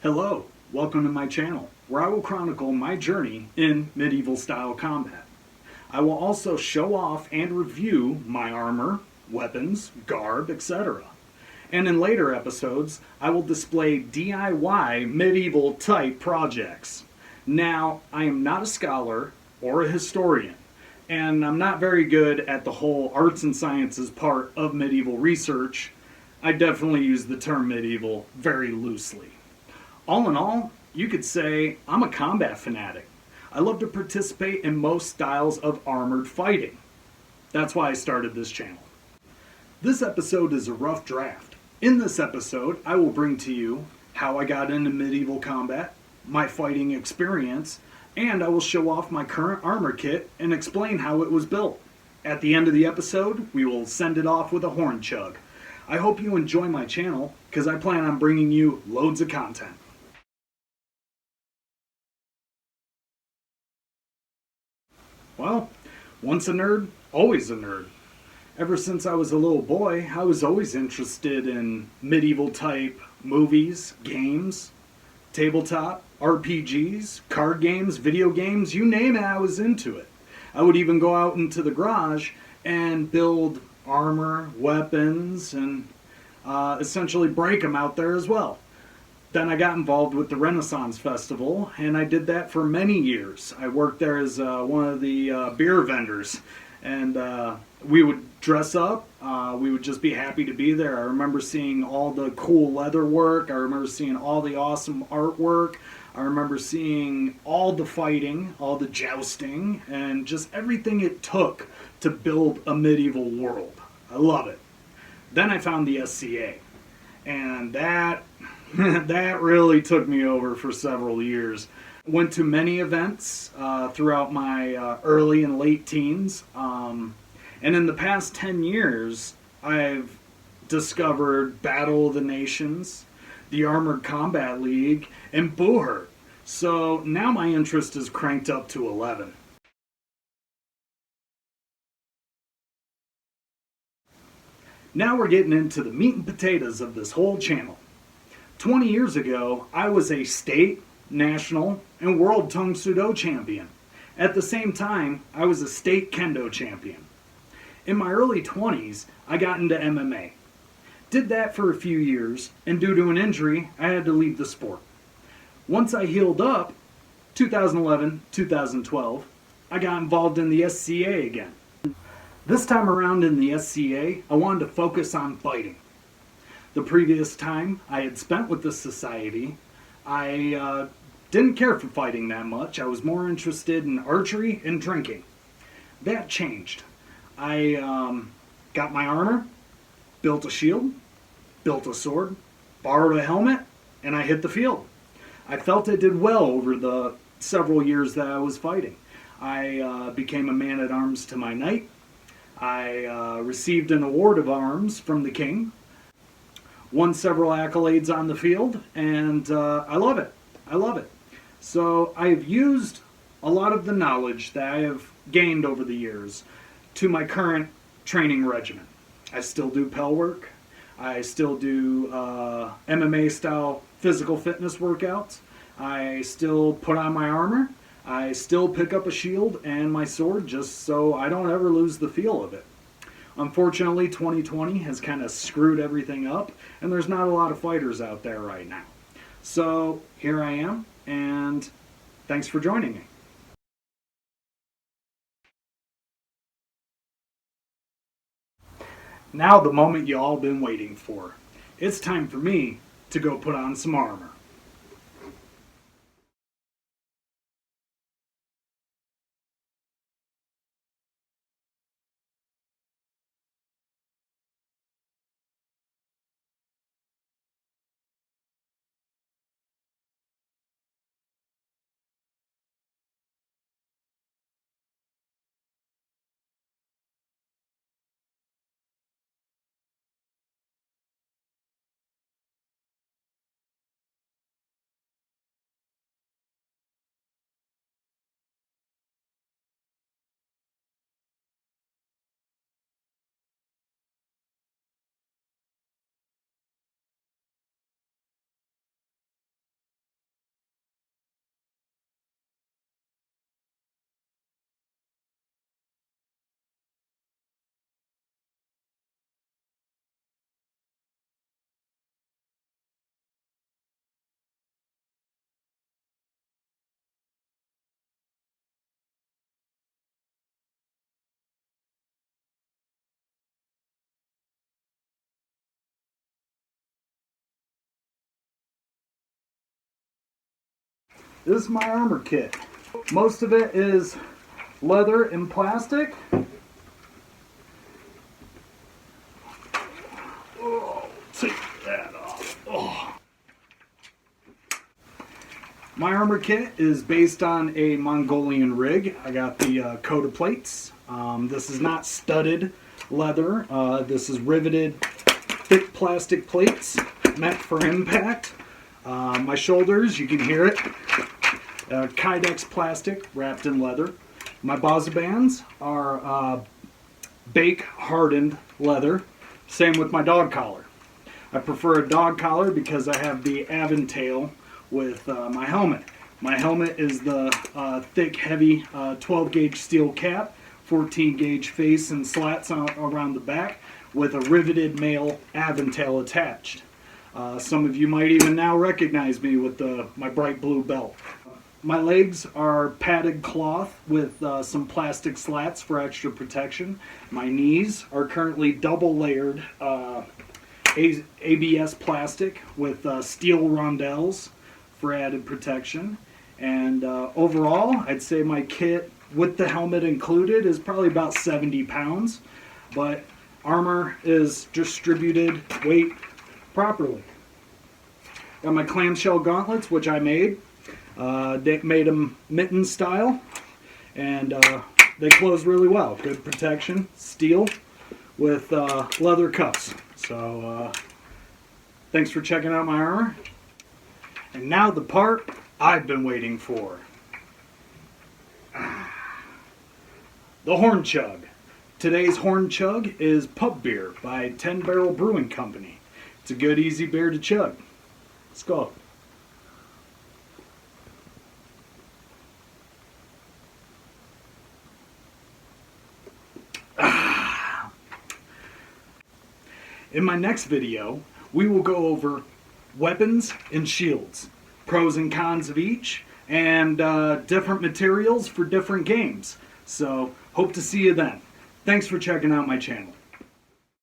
Hello, welcome to my channel, where I will chronicle my journey in medieval style combat. I will also show off and review my armor, weapons, garb, etc. And in later episodes, I will display DIY medieval type projects. Now, I am not a scholar or a historian, and I'm not very good at the whole arts and sciences part of medieval research. I definitely use the term medieval very loosely. All in all, you could say I'm a combat fanatic. I love to participate in most styles of armored fighting. That's why I started this channel. This episode is a rough draft. In this episode, I will bring to you how I got into medieval combat, my fighting experience, and I will show off my current armor kit and explain how it was built. At the end of the episode, we will send it off with a horn chug. I hope you enjoy my channel, because I plan on bringing you loads of content. Well, once a nerd, always a nerd. Ever since I was a little boy, I was always interested in medieval type movies, games, tabletop, RPGs, card games, video games, you name it, I was into it. I would even go out into the garage and build armor, weapons, and essentially break them out there as well. Then I got involved with the Renaissance Festival, and I did that for many years. I worked there as one of the beer vendors, and we would dress up. We would just be happy to be there. I remember seeing all the cool leather work. I remember seeing all the awesome artwork. I remember seeing all the fighting, all the jousting, and just everything it took to build a medieval world. I love it. Then I found the SCA, and that that really took me over for several years. Went to many events throughout my early and late teens. And in the past 10 years, I've discovered Battle of the Nations, the Armored Combat League, and Buhurt. So now my interest is cranked up to 11. Now we're getting into the meat and potatoes of this whole channel. 20 years ago, I was a state, national, and world Tang Soo Do champion. At the same time, I was a state kendo champion. In my early 20s, I got into MMA. Did that for a few years, and due to an injury, I had to leave the sport. Once I healed up, 2011, 2012, I got involved in the SCA again. This time around in the SCA, I wanted to focus on fighting. The previous time I had spent with the society, I didn't care for fighting that much. I was more interested in archery and drinking. That changed. I got my armor, built a shield, built a sword, borrowed a helmet, and I hit the field. I felt I did well over the several years that I was fighting. I became a man-at-arms to my knight. I received an award of arms from the king. Won several accolades on the field, and I love it. I love it. So I've used a lot of the knowledge that I have gained over the years to my current training regimen. I still do Pell work. I still do MMA style physical fitness workouts. I still put on my armor. I still pick up a shield and my sword just so I don't ever lose the feel of it. Unfortunately, 2020 has kind of screwed everything up, and there's not a lot of fighters out there right now. So here I am, and thanks for joining me. Now the moment you all been waiting for. It's time for me to go put on some armor. This is my armor kit. Most of it is leather and plastic. Oh, take that off. Oh. My armor kit is based on a Mongolian rig. I got the Coda plates. This is not studded leather. This is riveted thick plastic plates meant for impact. My shoulders, you can hear it. Kydex plastic wrapped in leather. My Baza bands are bake hardened leather. Same with my dog collar. I prefer a dog collar because I have the Aventail with my helmet. My helmet is the thick, heavy 12 gauge steel cap, 14 gauge face and slats around the back with a riveted male Aventail attached. Some of you might even now recognize me with my bright blue belt. My legs are padded cloth with some plastic slats for extra protection. My knees are currently double layered ABS plastic with steel rondelles for added protection. And overall, I'd say my kit with the helmet included is probably about 70 pounds, but armor is distributed weight properly. Got my clamshell gauntlets, which I made. They made them mitten style, and they close really well. Good protection, steel with leather cuffs. So thanks for checking out my armor. And now the part I've been waiting for. The Horn Chug. Today's Horn Chug is pub beer by 10 Barrel Brewing Company. It's a good, easy beer to chug. Let's go. In my next video, we will go over weapons and shields, pros and cons of each, and different materials for different games. So, hope to see you then. Thanks for checking out my channel.